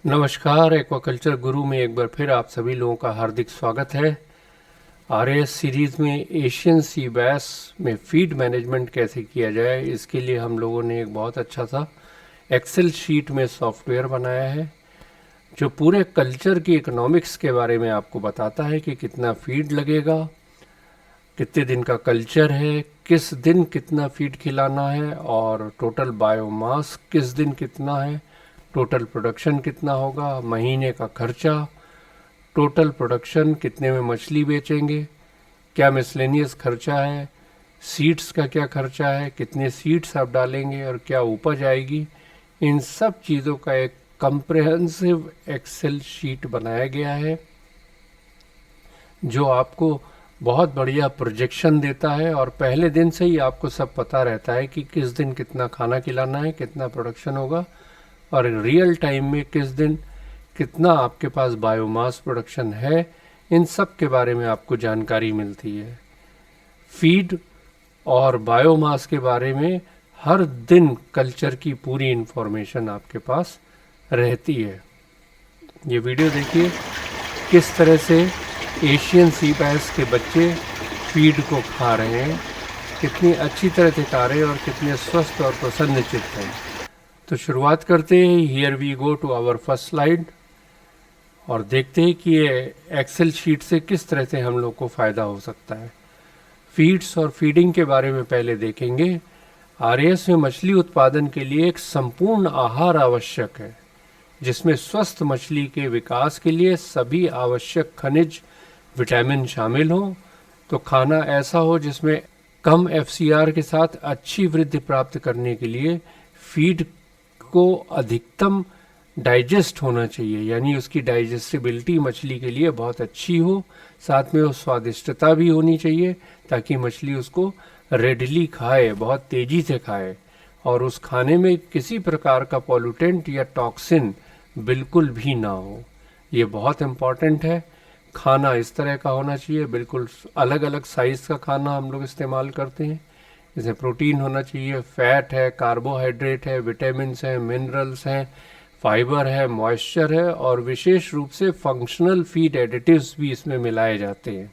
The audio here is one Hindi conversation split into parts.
नमस्कार, एक्वाकल्चर गुरु में एक बार फिर आप सभी लोगों का हार्दिक स्वागत है। आरएएस सीरीज़ में एशियन सी बैस में फीड मैनेजमेंट कैसे किया जाए, इसके लिए हम लोगों ने एक बहुत अच्छा सा एक्सेल शीट में सॉफ्टवेयर बनाया है जो पूरे कल्चर की इकोनॉमिक्स के बारे में आपको बताता है कि कितना फीड लगेगा, कितने दिन का कल्चर है, किस दिन कितना फीड खिलाना है और टोटल बायोमास किस दिन कितना है, टोटल प्रोडक्शन कितना होगा, महीने का खर्चा, टोटल प्रोडक्शन कितने में मछली बेचेंगे, क्या मिसलेनियस खर्चा है, सीड्स का क्या खर्चा है, कितने सीड्स आप डालेंगे और क्या उपज आएगी। इन सब चीज़ों का एक कंप्रेहेंसिव एक्सेल शीट बनाया गया है जो आपको बहुत बढ़िया प्रोजेक्शन देता है और पहले दिन से ही आपको सब पता रहता है कि किस दिन कितना खाना खिलाना है, कितना प्रोडक्शन होगा और रियल टाइम में किस दिन कितना आपके पास बायोमास प्रोडक्शन है। इन सब के बारे में आपको जानकारी मिलती है। फीड और बायोमास के बारे में हर दिन कल्चर की पूरी इन्फॉर्मेशन आपके पास रहती है। ये वीडियो देखिए किस तरह से एशियन सी बैस के बच्चे फीड को खा रहे हैं, कितनी अच्छी तरह से खा रहे हैं और कितने स्वस्थ और प्रसन्नचित्त हैं। तो शुरुआत करते हैं। Here we go to our first slide और देखते हैं कि ये एक्सेल शीट से किस तरह से हम लोग को फ़ायदा हो सकता है। फीड्स और फीडिंग के बारे में पहले देखेंगे। आरएएस में मछली उत्पादन के लिए एक संपूर्ण आहार आवश्यक है जिसमें स्वस्थ मछली के विकास के लिए सभी आवश्यक खनिज विटामिन शामिल हों। तो खाना ऐसा हो जिसमें कम एफसीआर के साथ अच्छी वृद्धि प्राप्त करने के लिए फीड को अधिकतम डाइजेस्ट होना चाहिए, यानी उसकी डाइजेस्टिबिलिटी मछली के लिए बहुत अच्छी हो, साथ में वो स्वादिष्टता भी होनी चाहिए ताकि मछली उसको रेडली खाए, बहुत तेज़ी से खाए और उस खाने में किसी प्रकार का पॉल्यूटेंट या टॉक्सिन बिल्कुल भी ना हो। ये बहुत इम्पॉर्टेंट है। खाना इस तरह का होना चाहिए, बिल्कुल अलग अलग साइज़ का खाना हम लोग इस्तेमाल करते हैं। इसमें प्रोटीन होना चाहिए, फैट है, कार्बोहाइड्रेट है, विटामिन्स हैं, मिनरल्स हैं, फाइबर है, मॉइस्चर है और विशेष रूप से फंक्शनल फीड एडिटिव्स भी इसमें मिलाए जाते हैं।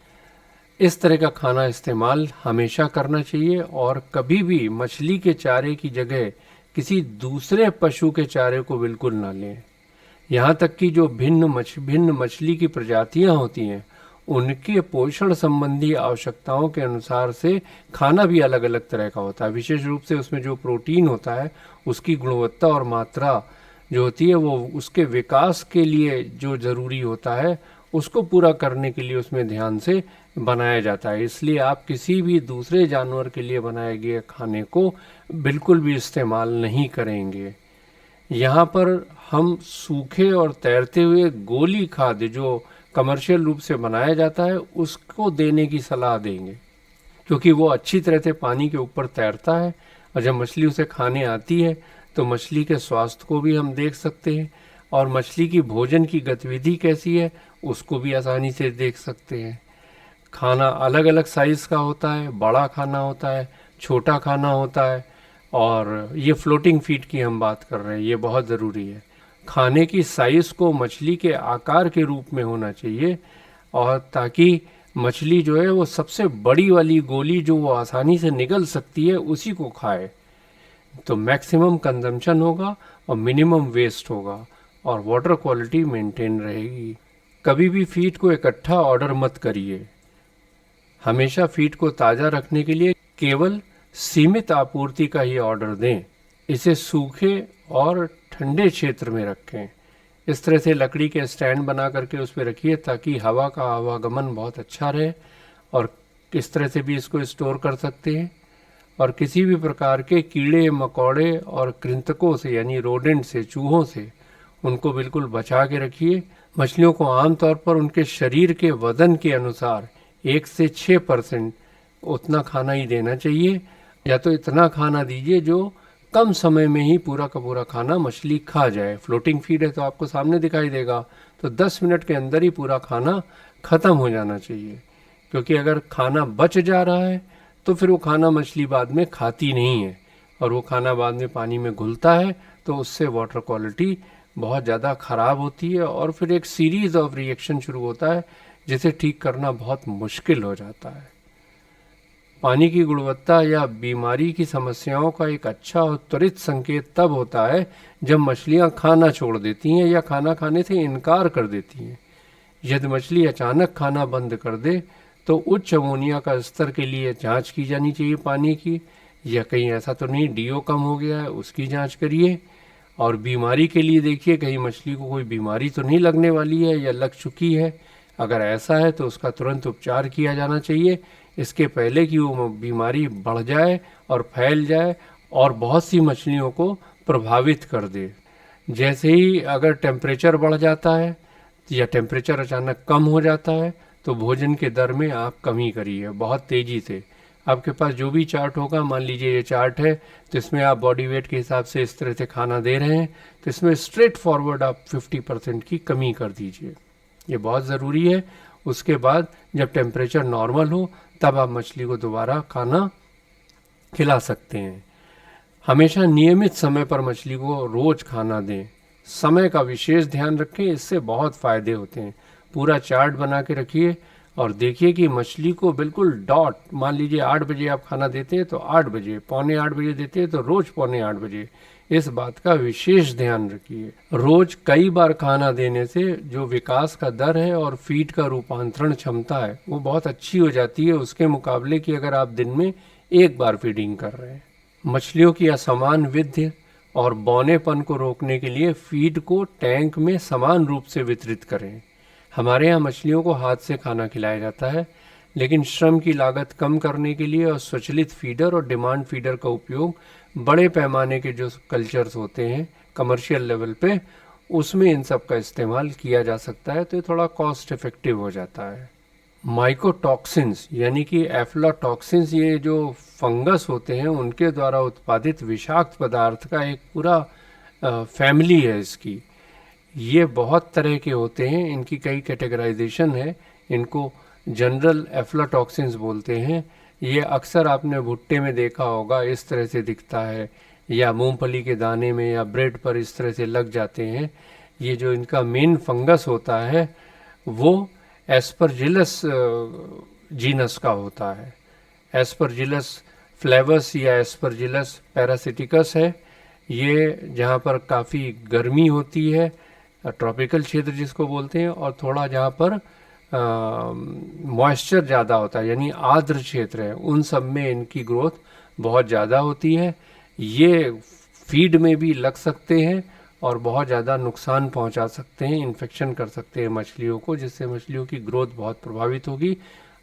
इस तरह का खाना इस्तेमाल हमेशा करना चाहिए और कभी भी मछली के चारे की जगह किसी दूसरे पशु के चारे को बिल्कुल ना लें। यहाँ तक कि जो भिन्न मछली की प्रजातियाँ होती हैं उनके पोषण संबंधी आवश्यकताओं के अनुसार से खाना भी अलग अलग तरह का होता है। विशेष रूप से उसमें जो प्रोटीन होता है उसकी गुणवत्ता और मात्रा जो होती है वो उसके विकास के लिए जो ज़रूरी होता है उसको पूरा करने के लिए उसमें ध्यान से बनाया जाता है। इसलिए आप किसी भी दूसरे जानवर के लिए बनाए गए खाने को बिल्कुल भी इस्तेमाल नहीं करेंगे। यहाँ पर हम सूखे और तैरते हुए गोली खाद्य जो कमर्शियल रूप से बनाया जाता है उसको देने की सलाह देंगे, क्योंकि वो अच्छी तरह से पानी के ऊपर तैरता है और जब मछली उसे खाने आती है तो मछली के स्वास्थ्य को भी हम देख सकते हैं और मछली की भोजन की गतिविधि कैसी है उसको भी आसानी से देख सकते हैं। खाना अलग अलग साइज़ का होता है, बड़ा खाना होता है, छोटा खाना होता है और ये फ्लोटिंग फीड की हम बात कर रहे हैं, ये बहुत ज़रूरी है। खाने की साइज़ को मछली के आकार के रूप में होना चाहिए और ताकि मछली जो है वो सबसे बड़ी वाली गोली जो वो आसानी से निगल सकती है उसी को खाए, तो मैक्सिमम कंजम्पशन होगा और मिनिमम वेस्ट होगा और वाटर क्वालिटी मेंटेन रहेगी। कभी भी फीड को इकट्ठा ऑर्डर मत करिए। हमेशा फीड को ताज़ा रखने के लिए केवल सीमित आपूर्ति का ही ऑर्डर दें। इसे सूखे और ठंडे क्षेत्र में रखें। इस तरह से लकड़ी के स्टैंड बना करके उस पर रखिए ताकि हवा का आवागमन बहुत अच्छा रहे और इस तरह से भी इसको स्टोर कर सकते हैं। और किसी भी प्रकार के कीड़े मकोड़े और कृंतकों से यानी रोडेंट से, चूहों से उनको बिल्कुल बचा के रखिए। मछलियों को आमतौर पर उनके शरीर के वजन के अनुसार 1 से 6% उतना खाना ही देना चाहिए, या तो इतना खाना दीजिए जो कम समय में ही पूरा का पूरा खाना मछली खा जाए। फ्लोटिंग फीड है तो आपको सामने दिखाई देगा, तो 10 मिनट के अंदर ही पूरा खाना ख़त्म हो जाना चाहिए, क्योंकि अगर खाना बच जा रहा है तो फिर वो खाना मछली बाद में खाती नहीं है और वो खाना बाद में पानी में घुलता है तो उससे वाटर क्वालिटी बहुत ज़्यादा ख़राब होती है और फिर एक सीरीज़ ऑफ रिएक्शन शुरू होता है जिसे ठीक करना बहुत मुश्किल हो जाता है। पानी की गुणवत्ता या बीमारी की समस्याओं का एक अच्छा और त्वरित संकेत तब होता है जब मछलियां खाना छोड़ देती हैं या खाना खाने से इनकार कर देती हैं। यदि मछली अचानक खाना बंद कर दे तो उच्च अमोनिया का स्तर के लिए जांच की जानी चाहिए पानी की, या कहीं ऐसा तो नहीं डीओ कम हो गया है, उसकी जांच करिए। और बीमारी के लिए देखिए कहीं मछली को कोई बीमारी तो नहीं लगने वाली है या लग चुकी है। अगर ऐसा है तो उसका तुरंत उपचार किया जाना चाहिए, इसके पहले कि वो बीमारी बढ़ जाए और फैल जाए और बहुत सी मछलियों को प्रभावित कर दे। जैसे ही अगर टेम्परेचर बढ़ जाता है या टेम्परेचर अचानक कम हो जाता है तो भोजन के दर में आप कमी करिए बहुत तेज़ी से। आपके पास जो भी चार्ट होगा, मान लीजिए ये चार्ट है, तो इसमें आप बॉडी वेट के हिसाब से इस तरह से खाना दे रहे हैं, तो इसमें स्ट्रेट फॉरवर्ड आप 50% की कमी कर दीजिए, ये बहुत ज़रूरी है। उसके बाद जब टेम्परेचर नॉर्मल हो तब आप मछली को दोबारा खाना खिला सकते हैं। हमेशा नियमित समय पर मछली को रोज़ खाना दें, समय का विशेष ध्यान रखें, इससे बहुत फ़ायदे होते हैं। पूरा चार्ट बना के रखिए और देखिए कि मछली को बिल्कुल डॉट, मान लीजिए 8 बजे आप खाना देते हैं तो 8 बजे, पौने 8 बजे देते हैं तो रोज़ पौने 8 बजे, इस बात का विशेष ध्यान रखिए। रोज़ कई बार खाना देने से जो विकास का दर है और फीड का रूपांतरण क्षमता है वो बहुत अच्छी हो जाती है, उसके मुकाबले कि अगर आप दिन में एक बार फीडिंग कर रहे हैं। मछलियों की असमान वृद्धि और बौनेपन को रोकने के लिए फीड को टैंक में समान रूप से वितरित करें। हमारे यहाँ मछलियों को हाथ से खाना खिलाया जाता है, लेकिन श्रम की लागत कम करने के लिए और स्वचालित फीडर और डिमांड फीडर का उपयोग बड़े पैमाने के जो कल्चर्स होते हैं कमर्शियल लेवल पे, उसमें इन सब का इस्तेमाल किया जा सकता है, तो ये थोड़ा कॉस्ट इफेक्टिव हो जाता है। माइकोटॉक्सिन्स यानी कि एफ्लाटॉक्सिन्स, ये जो फंगस होते हैं उनके द्वारा उत्पादित विषाक्त पदार्थ का एक पूरा फैमिली है इसकी। ये बहुत तरह के होते हैं, इनकी कई कैटेगराइजेशन है। इनको जनरल एफ्लाटॉक्सिन्स बोलते हैं। ये अक्सर आपने भुट्टे में देखा होगा, इस तरह से दिखता है, या मूंगफली के दाने में या ब्रेड पर इस तरह से लग जाते हैं। ये जो इनका मेन फंगस होता है वो एस्परजिलस जीनस का होता है। एस्परजिलस फ्लेवस या एस्परजिलस पैरासिटिकस है। ये जहाँ पर काफ़ी गर्मी होती है, ट्रॉपिकल क्षेत्र जिसको बोलते हैं, और थोड़ा जहाँ पर मॉइस्चर ज़्यादा होता है यानी आर्द्र क्षेत्र है, उन सब में इनकी ग्रोथ बहुत ज़्यादा होती है। ये फीड में भी लग सकते हैं और बहुत ज़्यादा नुकसान पहुंचा सकते हैं, इन्फेक्शन कर सकते हैं मछलियों को, जिससे मछलियों की ग्रोथ बहुत प्रभावित होगी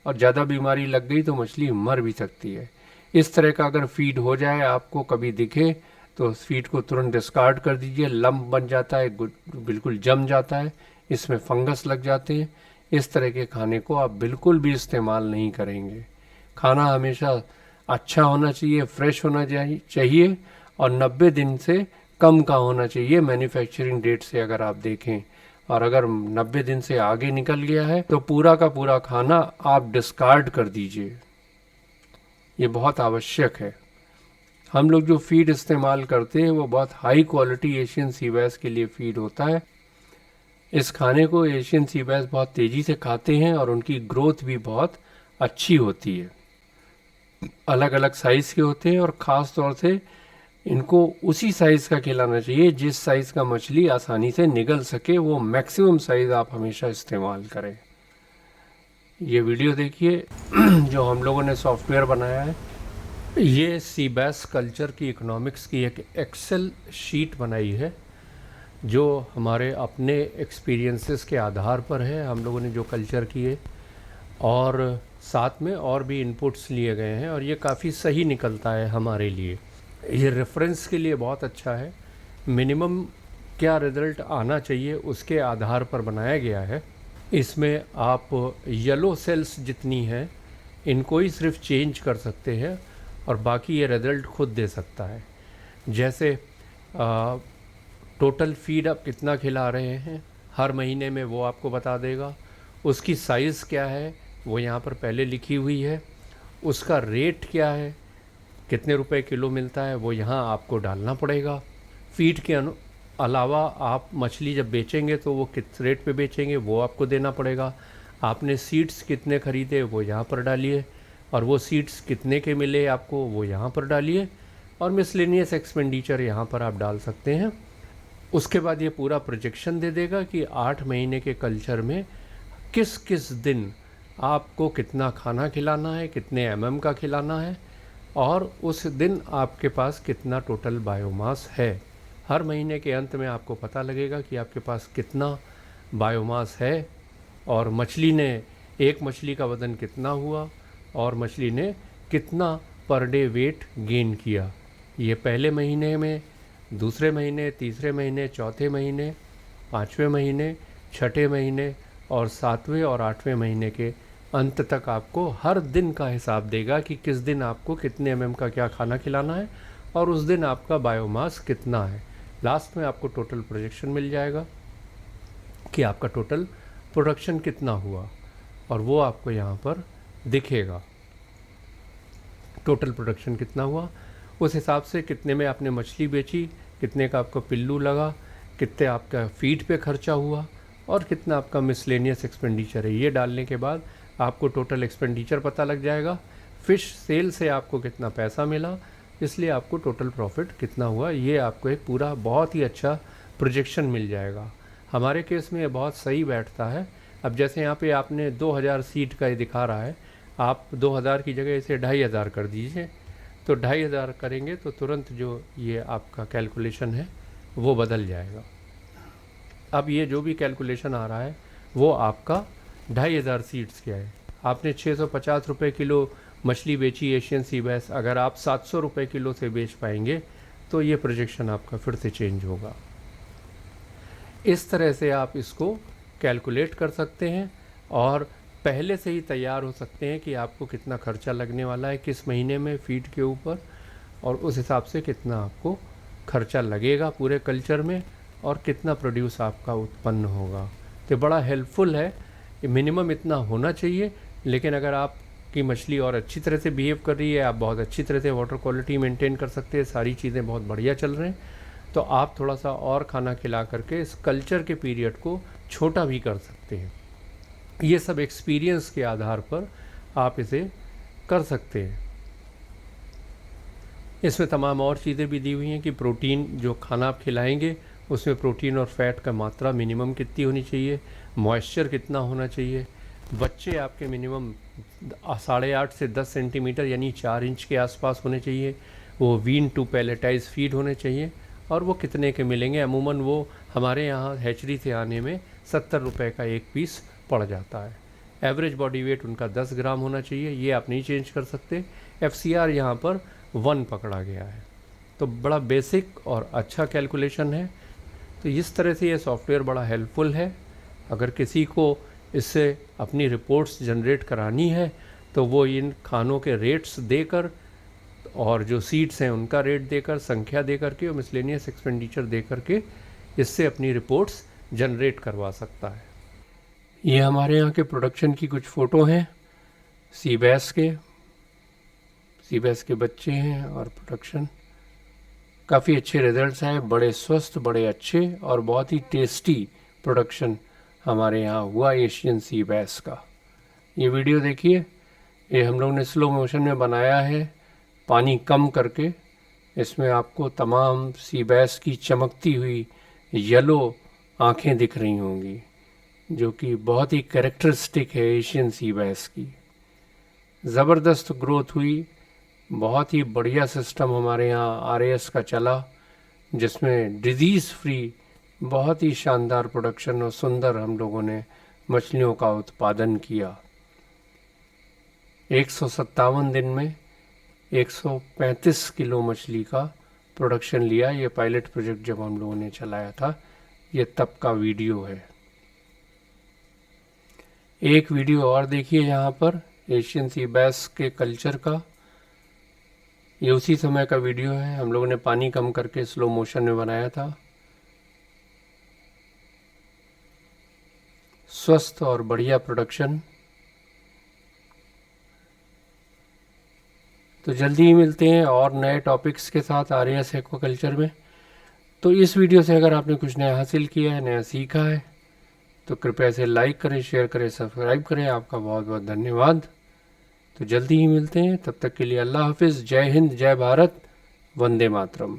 और ज़्यादा बीमारी लग गई तो मछली मर भी सकती है। इस तरह का अगर फीड हो जाए आपको कभी दिखे तो उस फीड को तुरंत डिस्कार्ड कर दीजिए। लंप बन जाता है, बिल्कुल जम जाता है, इसमें फंगस लग जाते हैं। इस तरह के खाने को आप बिल्कुल भी इस्तेमाल नहीं करेंगे। खाना हमेशा अच्छा होना चाहिए, फ्रेश होना चाहिए और 90 दिन से कम का होना चाहिए मैन्युफैक्चरिंग डेट से अगर आप देखें। और अगर 90 दिन से आगे निकल गया है तो पूरा का पूरा खाना आप डिस्कार्ड कर दीजिए, ये बहुत आवश्यक है। हम लोग जो फीड इस्तेमाल करते हैं वो बहुत हाई क्वालिटी एशियन सी बैस के लिए फीड होता है। इस खाने को एशियन सी बैस बहुत तेज़ी से खाते हैं और उनकी ग्रोथ भी बहुत अच्छी होती है। अलग अलग साइज़ के होते हैं और ख़ास तौर से इनको उसी साइज़ का खिलाना चाहिए जिस साइज़ का मछली आसानी से निगल सके, वो मैक्सिमम साइज़ आप हमेशा इस्तेमाल करें। ये वीडियो देखिए जो हम लोगों ने सॉफ्टवेयर बनाया है, ये सी बैस कल्चर की इकोनॉमिक्स की एक एक्सेल शीट बनाई है जो हमारे अपने एक्सपीरियंसेस के आधार पर है, हम लोगों ने जो कल्चर किए और साथ में और भी इनपुट्स लिए गए हैं और ये काफ़ी सही निकलता है हमारे लिए। ये रेफरेंस के लिए बहुत अच्छा है। मिनिमम क्या रिज़ल्ट आना चाहिए उसके आधार पर बनाया गया है। इसमें आप येलो सेल्स जितनी हैं इनको ही सिर्फ चेंज कर सकते हैं और बाकी ये रिज़ल्ट खुद दे सकता है। जैसे टोटल फीड आप कितना खिला रहे हैं हर महीने में वो आपको बता देगा। उसकी साइज़ क्या है वो यहाँ पर पहले लिखी हुई है। उसका रेट क्या है, कितने रुपए किलो मिलता है वो यहाँ आपको डालना पड़ेगा। फीड के अलावा आप मछली जब बेचेंगे तो वो किस रेट पे बेचेंगे वो आपको देना पड़ेगा। आपने सीड्स कितने ख़रीदे वो यहाँ पर डालिए, और वो सीड्स कितने के मिले आपको वो यहाँ पर डालिए, और मिसलेनियस एक्सपेंडिचर यहाँ पर आप डाल सकते हैं। उसके बाद ये पूरा प्रोजेक्शन दे देगा कि 8 महीने के कल्चर में किस किस दिन आपको कितना खाना खिलाना है, कितने का खिलाना है, और उस दिन आपके पास कितना टोटल बायोमास है। हर महीने के अंत में आपको पता लगेगा कि आपके पास कितना बायोमास है, और मछली ने, एक मछली का वज़न कितना हुआ, और मछली ने कितना पर डे वेट गेन किया। ये पहले महीने में, दूसरे महीने, तीसरे महीने, चौथे महीने, पाँचवें महीने, छठे महीने और सातवें और आठवें महीने के अंत तक आपको हर दिन का हिसाब देगा कि किस दिन आपको कितने का क्या खाना खिलाना है, और उस दिन आपका बायोमास कितना है। लास्ट में आपको टोटल प्रोजेक्शन मिल जाएगा कि आपका टोटल प्रोडक्शन कितना हुआ, और वो आपको यहाँ पर दिखेगा टोटल प्रोडक्शन कितना हुआ। उस हिसाब से कितने में आपने मछली बेची, कितने का आपका पिल्लू लगा, कितने आपका फीड पे खर्चा हुआ, और कितना आपका मिसलेनियस एक्सपेंडिचर है। ये डालने के बाद आपको टोटल एक्सपेंडिचर पता लग जाएगा। फ़िश सेल से आपको कितना पैसा मिला, इसलिए आपको टोटल प्रॉफिट कितना हुआ, ये आपको एक पूरा बहुत ही अच्छा प्रोजेक्शन मिल जाएगा। हमारे केस में ये बहुत सही बैठता है। अब जैसे यहाँ पे आपने 2000 सीट का ये दिखा रहा है, आप 2000 की जगह इसे 2500 कर दीजिए, तो 2500 करेंगे तो तुरंत जो ये आपका कैलकुलेशन है वो बदल जाएगा। अब ये जो भी कैलकुलेशन आ रहा है वो आपका 2500 सीड्स क्या है। आपने 650 रुपये किलो मछली बेची एशियन सी बैस, अगर आप 700 रुपये किलो से बेच पाएंगे तो ये प्रोजेक्शन आपका फिर से चेंज होगा। इस तरह से आप इसको कैलकुलेट कर सकते हैं और पहले से ही तैयार हो सकते हैं कि आपको कितना खर्चा लगने वाला है किस महीने में फीड के ऊपर, और उस हिसाब से कितना आपको खर्चा लगेगा पूरे कल्चर में, और कितना प्रोड्यूस आपका उत्पन्न होगा। तो बड़ा हेल्पफुल है। मिनिमम इतना होना चाहिए, लेकिन अगर आपकी मछली और अच्छी तरह से बिहेव कर रही है, आप बहुत अच्छी तरह से वाटर क्वालिटी मेंटेन कर सकते हैं, सारी चीज़ें बहुत बढ़िया चल रहे हैं, तो आप थोड़ा सा और खाना खिला करके इस कल्चर के पीरियड को छोटा भी कर सकते हैं। ये सब एक्सपीरियंस के आधार पर आप इसे कर सकते हैं। इसमें तमाम और चीज़ें भी दी हुई हैं कि प्रोटीन जो खाना आप खिलाएंगे उसमें प्रोटीन और फैट का मात्रा मिनिमम कितनी होनी चाहिए, मॉइस्चर कितना होना चाहिए, बच्चे आपके मिनिमम 8.5 से 10 सेंटीमीटर यानी 4 इंच के आसपास होने चाहिए, वो वीन टू पैलेटाइज फीड होने चाहिए, और वो कितने के मिलेंगे। अमूमन वो हमारे यहाँ हैचरी से आने में 70 रुपये का एक पीस पड़ जाता है। एवरेज बॉडी वेट उनका 10 ग्राम होना चाहिए, ये आप नहीं चेंज कर सकते। FCR यहाँ पर 1 पकड़ा गया है, तो बड़ा बेसिक और अच्छा कैलकुलेशन है। तो इस तरह से ये सॉफ्टवेयर बड़ा हेल्पफुल है। अगर किसी को इससे अपनी रिपोर्ट्स जनरेट करानी है तो वो इन खानों के रेट्स देकर, और जो सीड्स हैं उनका रेट देकर, संख्या दे करके और मिसलेनियस एक्सपेंडिचर दे करके इससे अपनी रिपोर्ट्स जनरेट करवा सकता है। ये हमारे यहाँ के प्रोडक्शन की कुछ फ़ोटो हैं सी बैस के बच्चे हैं, और प्रोडक्शन काफ़ी अच्छे रिजल्ट्स आए, बड़े स्वस्थ, बड़े अच्छे और बहुत ही टेस्टी प्रोडक्शन हमारे यहाँ हुआ एशियन सी बैस का। ये वीडियो देखिए, ये हम लोग ने स्लो मोशन में बनाया है, पानी कम करके। इसमें आपको तमाम सी बैस की चमकती हुई येलो आँखें दिख रही होंगी, जो कि बहुत ही कैरेक्टरिस्टिक है एशियन सी बैस की। ज़बरदस्त ग्रोथ हुई, बहुत ही बढ़िया सिस्टम हमारे यहाँ RAS का चला, जिसमें डिजीज़ फ्री बहुत ही शानदार प्रोडक्शन और सुंदर हम लोगों ने मछलियों का उत्पादन किया। 157 दिन में 135 किलो मछली का प्रोडक्शन लिया। ये पायलट प्रोजेक्ट जब हम लोगों ने चलाया था, ये तब का वीडियो है। एक वीडियो और देखिए यहाँ पर एशियन सी बैस के कल्चर का, ये उसी समय का वीडियो है, हम लोगों ने पानी कम करके स्लो मोशन में बनाया था। स्वस्थ और बढ़िया प्रोडक्शन। तो जल्दी ही मिलते हैं और नए टॉपिक्स के साथ RAS एक्वाकल्चर में। तो इस वीडियो से अगर आपने कुछ नया हासिल किया है, नया सीखा है, तो कृपया इसे लाइक करें, शेयर करें, सब्सक्राइब करें। आपका बहुत बहुत धन्यवाद। तो जल्दी ही मिलते हैं, तब तक के लिए अल्लाह हाफिज़। जय हिंद, जय भारत, वंदे मातरम।